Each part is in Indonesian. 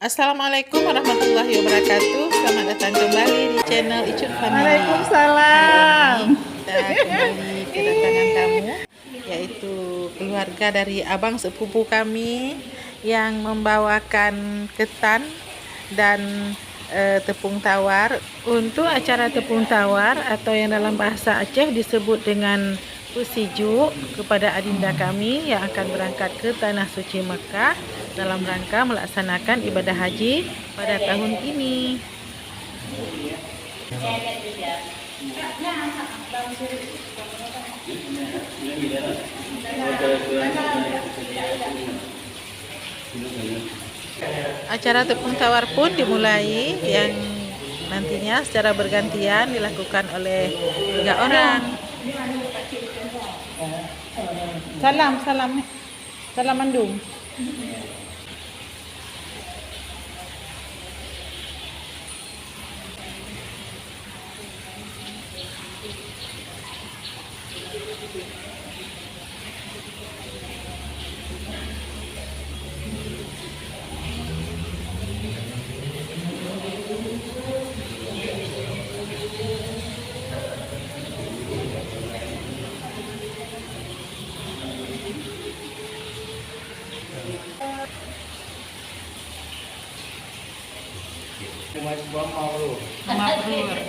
Assalamualaikum warahmatullahi wabarakatuh. Selamat datang kembali di channel Icut Family. Waalaikumsalam. Kita kembali kedatangan tamu, yaitu keluarga dari abang sepupu kami yang membawakan ketan dan tepung tawar. Untuk acara tepung tawar atau yang dalam bahasa Aceh disebut dengan Pusiju, kepada adinda kami yang akan berangkat ke Tanah Suci Mekah dalam rangka melaksanakan ibadah haji pada tahun ini. Acara tepung tawar pun dimulai, yang nantinya secara bergantian dilakukan oleh 3 orang. Salam mandum. Mabrur.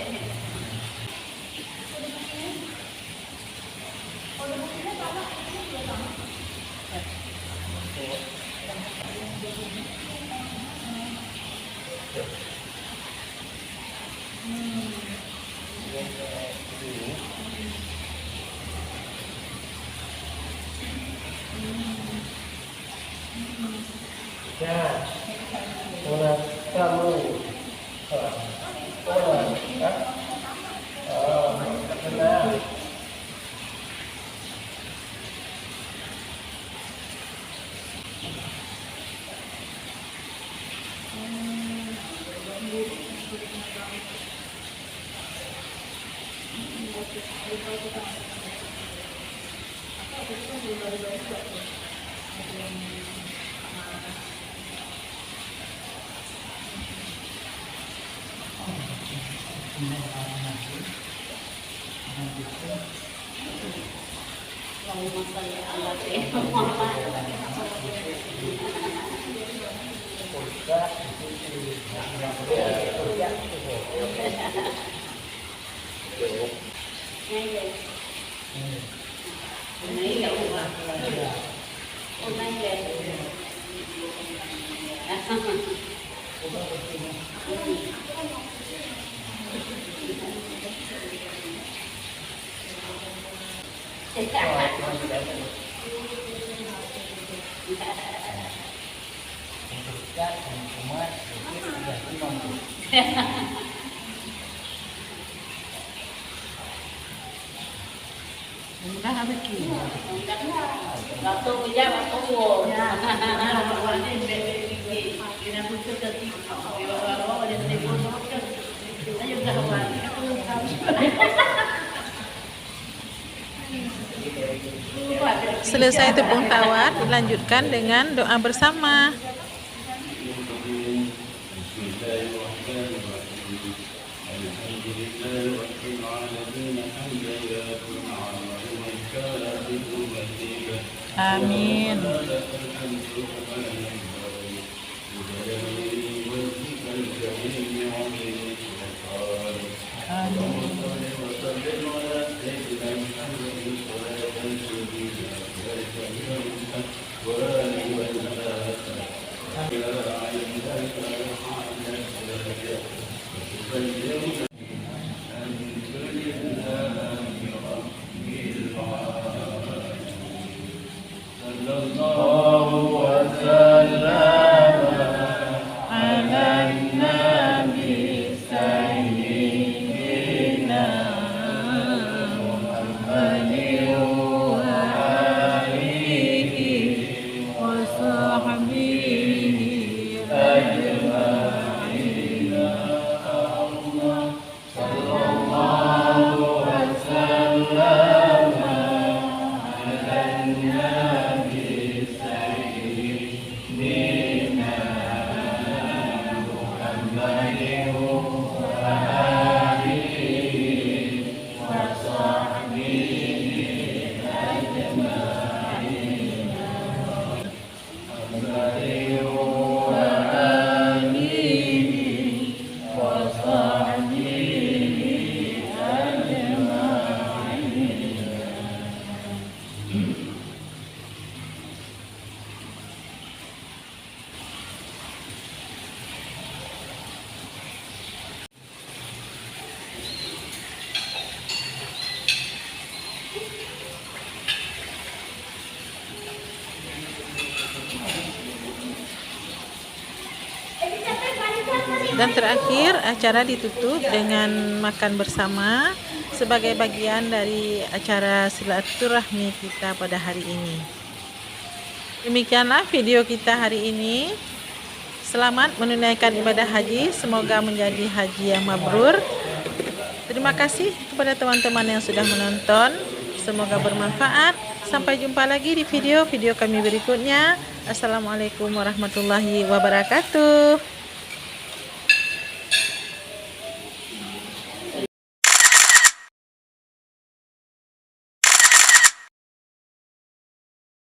Selesai tepung tawar, dilanjutkan dengan doa bersama. Amin. Dan terakhir acara ditutup dengan makan bersama sebagai bagian dari acara silaturahmi kita pada hari ini. Demikianlah video kita hari ini. Selamat menunaikan ibadah haji, semoga menjadi haji yang mabrur. Terima kasih kepada teman-teman yang sudah menonton, semoga bermanfaat. Sampai jumpa lagi di video-video kami berikutnya. Assalamualaikum warahmatullahi wabarakatuh.